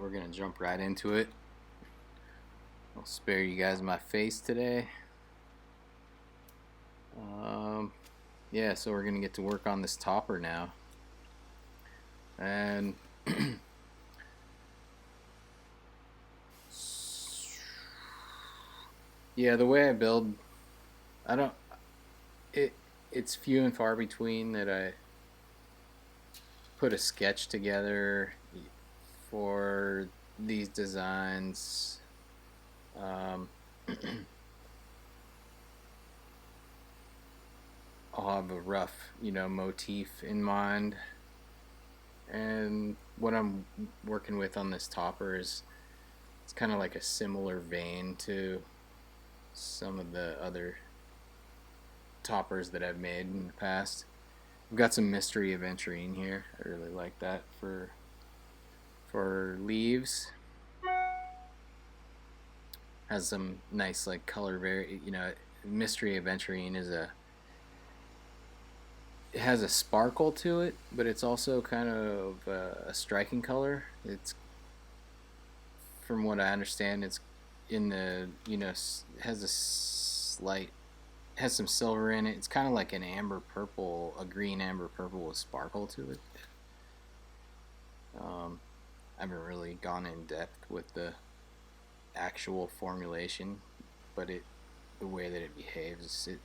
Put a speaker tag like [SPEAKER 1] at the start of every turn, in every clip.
[SPEAKER 1] we're gonna jump right into it. I'll spare you guys my face today. Yeah, so we're gonna get to work on this topper now. And yeah, the way I build, I don't it it's few and far between that I put a sketch together for these designs. I'll have a rough, motif in mind, and what I'm working with on this topper is it's kind of like a similar vein to some of the other toppers that I've made in the past. I've got some mystery aventurine here. I really like that for leaves. Has some nice like color mystery aventurine is it has a sparkle to it, but it's also kind of a striking color. It's, from what I understand, it's in the has a slight, has some silver in it. It's kind of like an amber purple, a green amber purple with sparkle to it. I haven't really gone in depth with the actual formulation, but the way that it behaves, it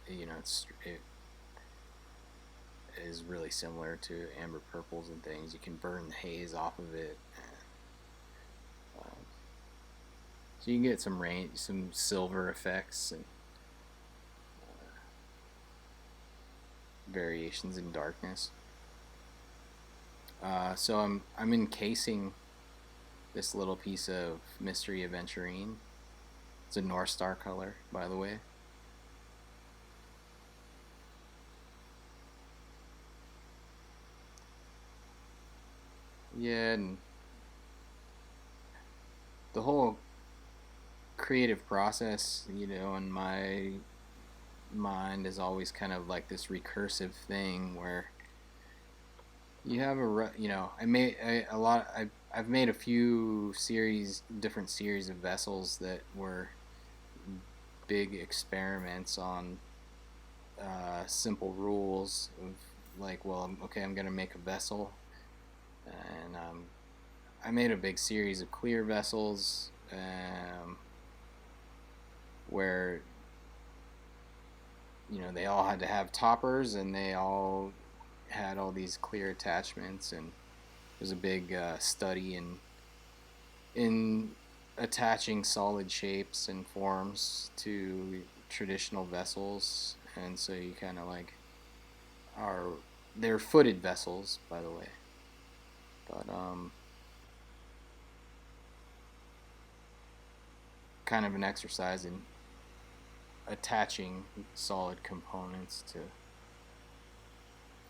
[SPEAKER 1] is really similar to amber purples and things. You can burn the haze off of it, so you can get some silver effects and variations in darkness. So I'm encasing this little piece of mystery aventurine. It's a North Star color, by the way. Yeah, and the whole creative process, in my mind is always kind of like this recursive thing where you have I've made a few different series of vessels that were big experiments on simple rules of like, well, okay, I'm gonna make a vessel, and I made a big series of clear vessels, where they all had to have toppers, and they all had all these clear attachments, and there's a big study in attaching solid shapes and forms to traditional vessels, and so you kind of like they're footed vessels, by the way, but kind of an exercise in attaching solid components to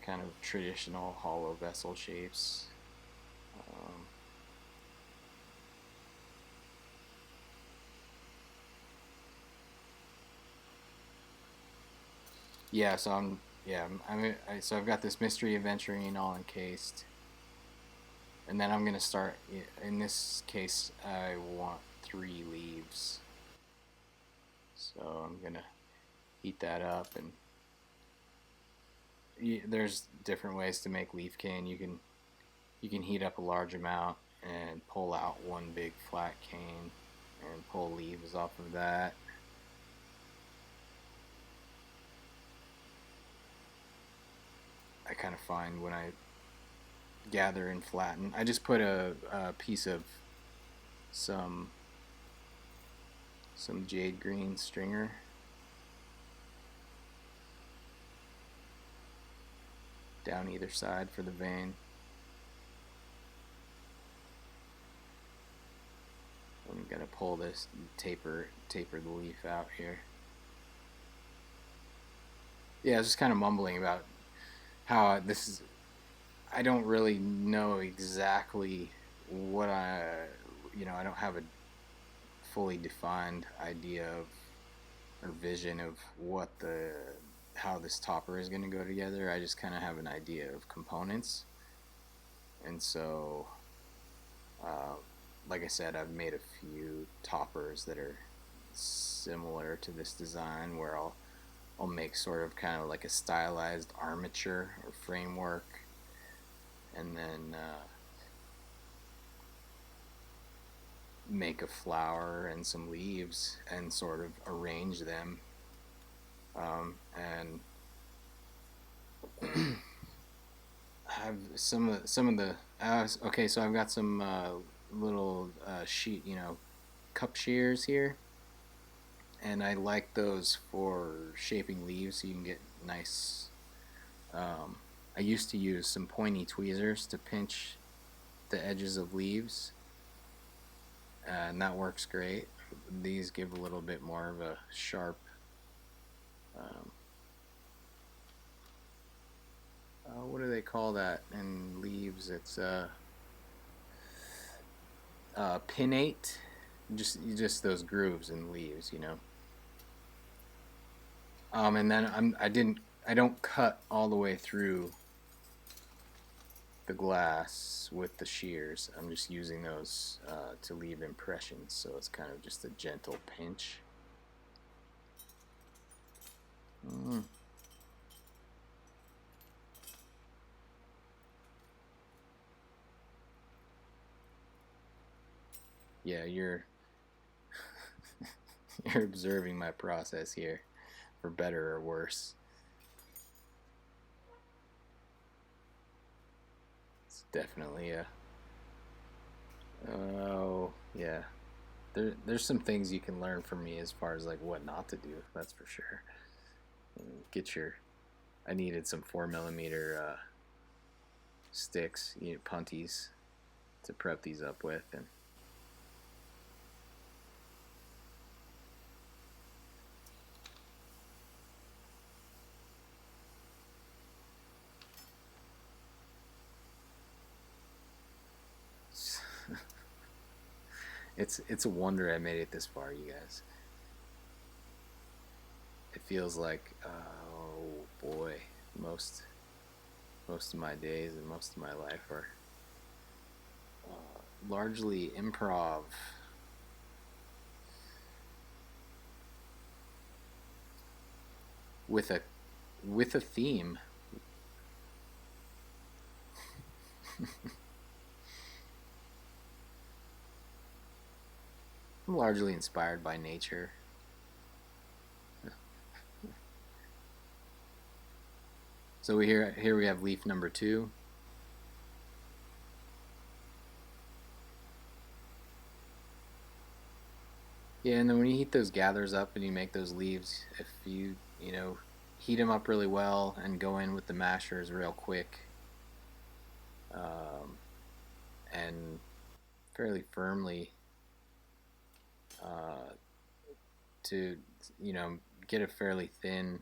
[SPEAKER 1] kind of traditional hollow vessel shapes. Yeah, so so I've got this mystery aventurine all encased, and then I'm gonna start. In this case, I want 3 leaves, so I'm gonna heat that up, and there's different ways to make leaf cane. You can heat up a large amount and pull out one big flat cane and pull leaves off of that. I kind of find when I gather and flatten, I just put a piece of some jade green stringer down either side for the vein. I'm gonna pull this, taper the leaf out here. Yeah, I was just kind of mumbling about how this is. I don't really know exactly what I don't have a fully defined idea of or vision of how this topper is going to go together. I just kind of have an idea of components, and so like I said, I've made a few toppers that are similar to this design where I'll make sort of kind of like a stylized armature or framework, and then make a flower and some leaves and sort of arrange them. And have some of the okay. So I've got some little sheet, cup shears here, and I like those for shaping leaves so you can get nice. Um, I used to use some pointy tweezers to pinch the edges of leaves, and that works great. These give a little bit more of a sharp. Um, what do they call that in leaves? It's pinnate. Just those grooves in leaves. And then I don't cut all the way through the glass with the shears. I'm just using those to leave impressions, so it's kind of just a gentle pinch. Mm. Yeah, you're observing my process here, for better or worse. It's definitely a oh yeah. There's some things you can learn from me as far as like what not to do. That's for sure. Get your I needed some 4 millimeter sticks, punties, to prep these up with, and it's a wonder I made it this far, you guys. It feels like oh boy, most of my days and most of my life are largely improv. with a with a theme. I'm largely inspired by nature. So here we have leaf number 2. Yeah, and then when you heat those gathers up and you make those leaves, if you heat them up really well and go in with the mashers real quick, um, and fairly firmly, uh, to get a fairly thin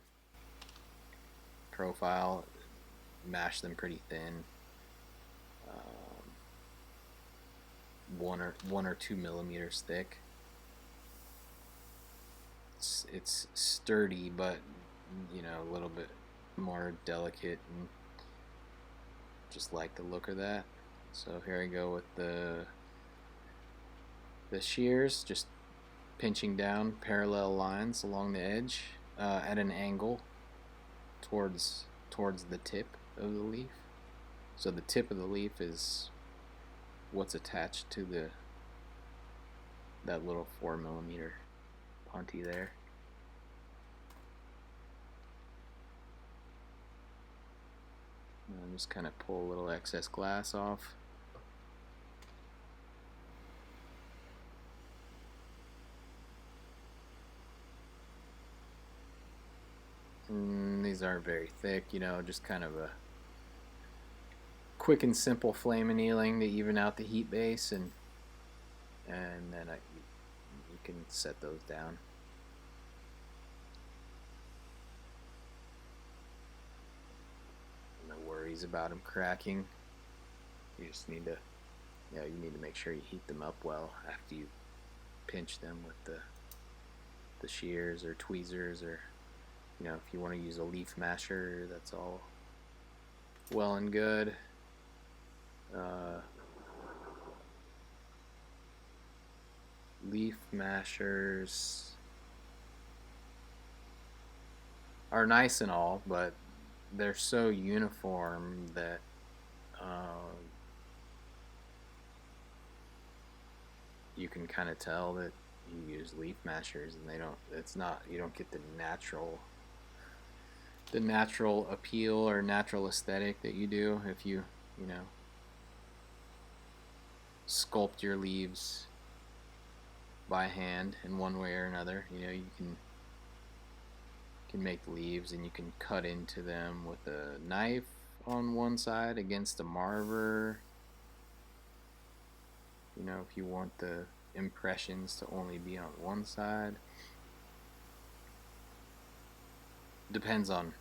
[SPEAKER 1] profile, mash them pretty thin, um, 1 or 2 millimeters thick. It's sturdy, but a little bit more delicate, and just like the look of that. So here I go with the shears, just pinching down parallel lines along the edge at an angle towards the tip of the leaf. So the tip of the leaf is what's attached to that little 4 millimeter punty there. And just kind of pull a little excess glass off. These aren't very thick, just kind of a quick and simple flame annealing to even out the heat base, and then you can set those down. No worries about them cracking. You just need to, you need to make sure you heat them up well after you pinch them with the shears or tweezers, or if you want to use a leaf masher, that's all well and good. leaf mashers are nice and all, but they're so uniform that you can kind of tell that you use leaf mashers, and they don't. It's not. You don't get the natural appeal or natural aesthetic that you do if you know sculpt your leaves by hand in one way or another. You know, you can make leaves and you can cut into them with a knife on one side against a marver. You know, if you want the impressions to only be on one side. Depends on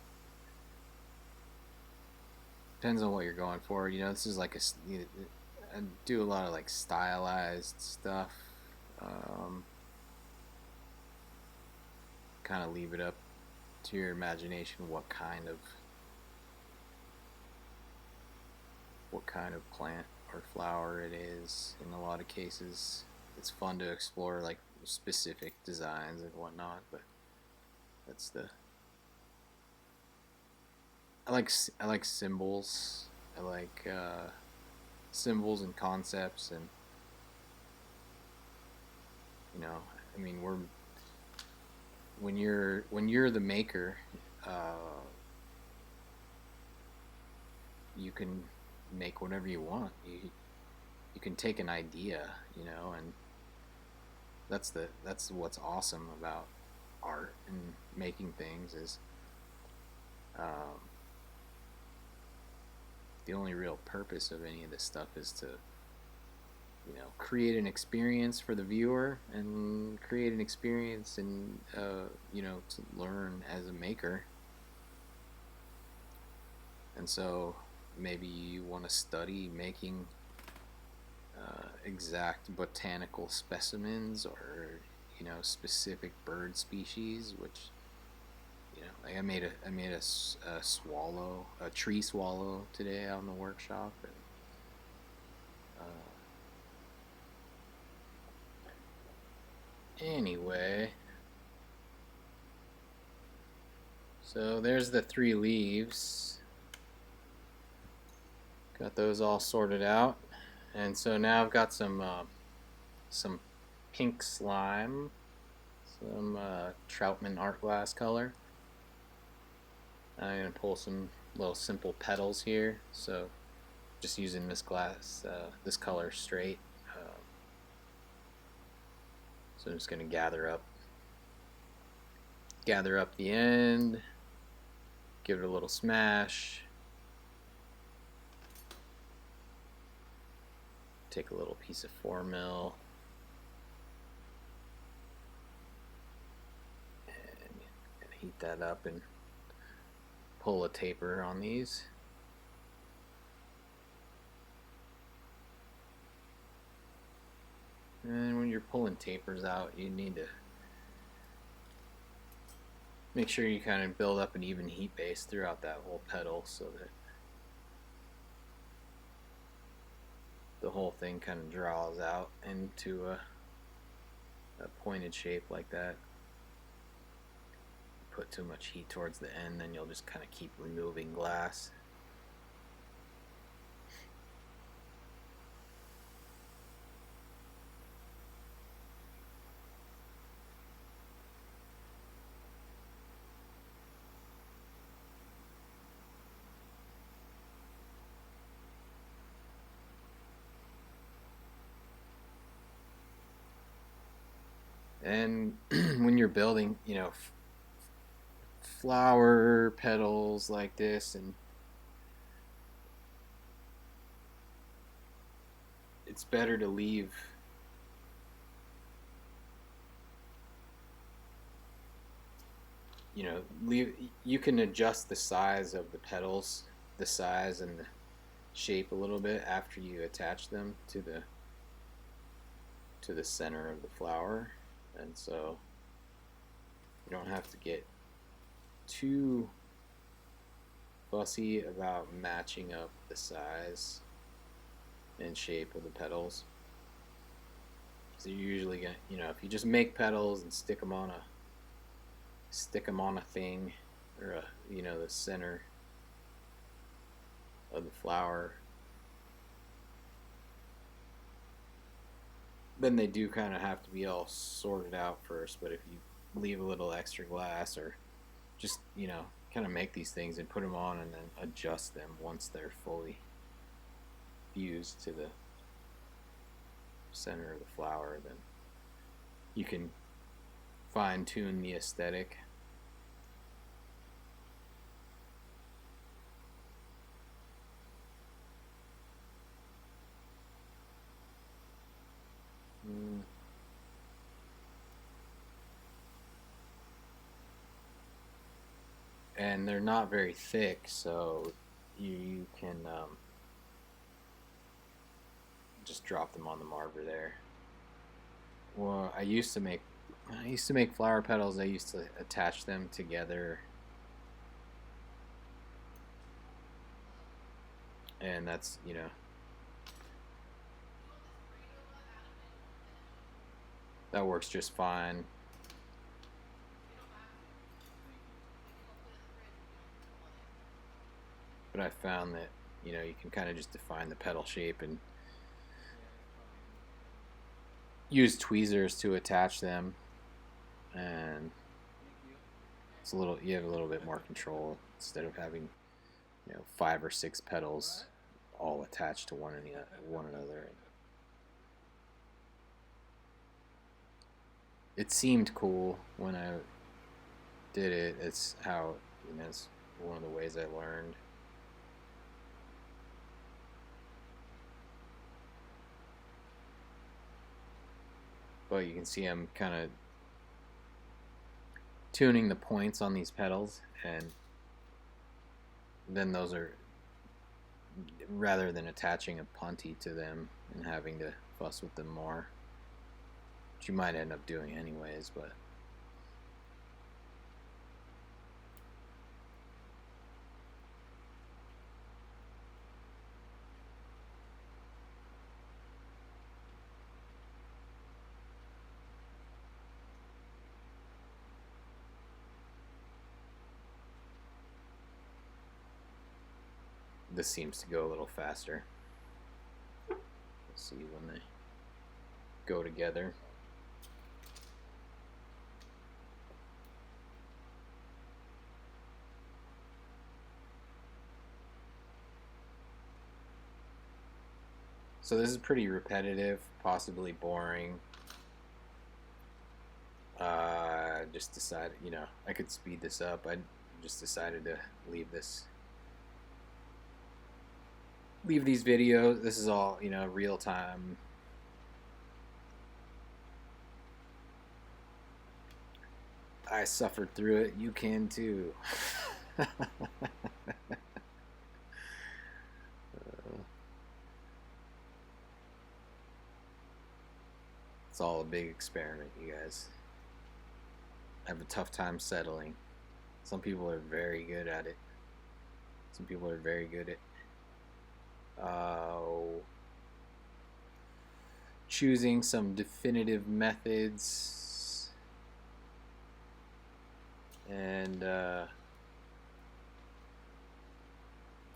[SPEAKER 1] what you're going for. You know, this is like I do a lot of like stylized stuff. Um, kind of leave it up to your imagination what kind of plant or flower it is. In a lot of cases, it's fun to explore like specific designs and whatnot, but that's the I like symbols. I like symbols and concepts, and you know, I mean, when you're the maker, uh, you can make whatever you want. You can take an idea, you know, and that's what's awesome about art and making things is um, the only real purpose of any of this stuff is to create an experience for the viewer and create an experience and to learn as a maker. And so maybe you want to study making exact botanical specimens or specific bird species, which like I made a swallow, a tree swallow today out in the workshop, and anyway, so there's the 3 leaves. Got those all sorted out, and so now I've got some pink slime, some Troutman art glass color. I'm gonna pull some little simple petals here, so just using this glass, this color straight. So I'm just gonna gather up the end, give it a little smash, take a little piece of 4mm and heat that up and pull a taper on these. And when you're pulling tapers out, you need to make sure you kind of build up an even heat base throughout that whole petal so that the whole thing kind of draws out into a pointed shape like that. Put too much heat towards the end, then you'll just kind of keep removing glass. And when you're building, flower petals like this, and it's better to leave you can adjust the size of the petals, the size and the shape a little bit after you attach them to the center of the flower, and so you don't have to get too fussy about matching up the size and shape of the petals. So you're usually gonna, if you just make petals and stick them on a thing, or the center of the flower, then they do kind of have to be all sorted out first. But if you leave a little extra glass, or just kind of make these things and put them on and then adjust them once they're fully fused to the center of the flower, then you can fine tune the aesthetic. And they're not very thick, so you can just drop them on the marker there. Well, I used to make flower petals. I used to attach them together, and that's that works just fine. But I found that you can kind of just define the petal shape and use tweezers to attach them, and you have a little bit more control instead of having 5 or 6 petals all attached to one another. It seemed cool when I did it. It's how it's one of the ways I learned. But you can see I'm kind of tuning the points on these petals, and then those are, rather than attaching a punty to them and having to fuss with them more, which you might end up doing anyways, but this seems to go a little faster. Let's see when they go together. So this is pretty repetitive, possibly boring. Just decided, I could speed this up. I just decided to leave these videos. This is all, real time. I suffered through it. You can too. It's all a big experiment, you guys. I have a tough time settling. Some people are very good at it. Some people are very good at choosing some definitive methods, and I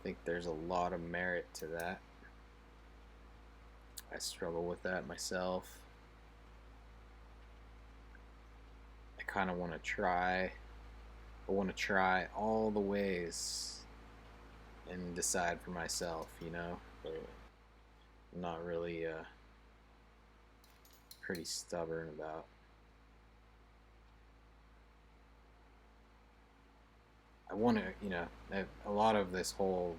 [SPEAKER 1] think there's a lot of merit to that. I struggle with that myself. I kind of want to try. I want to try all the ways and decide for myself, but I'm not really pretty stubborn about I want to, a lot of this whole,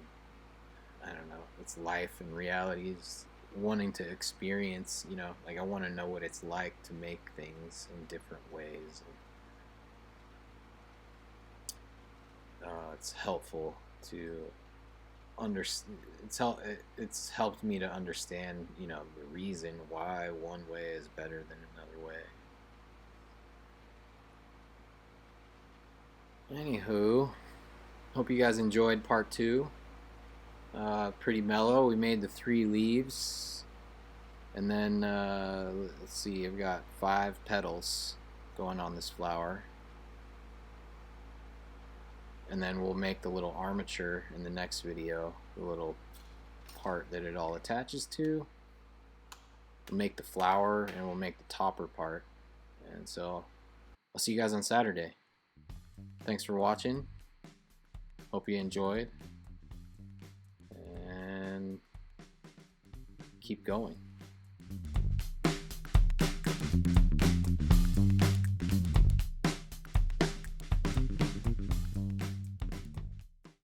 [SPEAKER 1] I don't know, it's life and reality is wanting to experience, like I want to know what it's like to make things in different ways. It's helpful to understand. It's helped me to understand, the reason why one way is better than another way. Anywho, hope you guys enjoyed part 2. Pretty mellow. We made the 3 leaves. And then let's see, I've got 5 petals going on this flower. And then we'll make the little armature in the next video, the little part that it all attaches to. We'll make the flower and we'll make the topper part. And so I'll see you guys on Saturday. Thanks for watching. Hope you enjoyed. And keep going.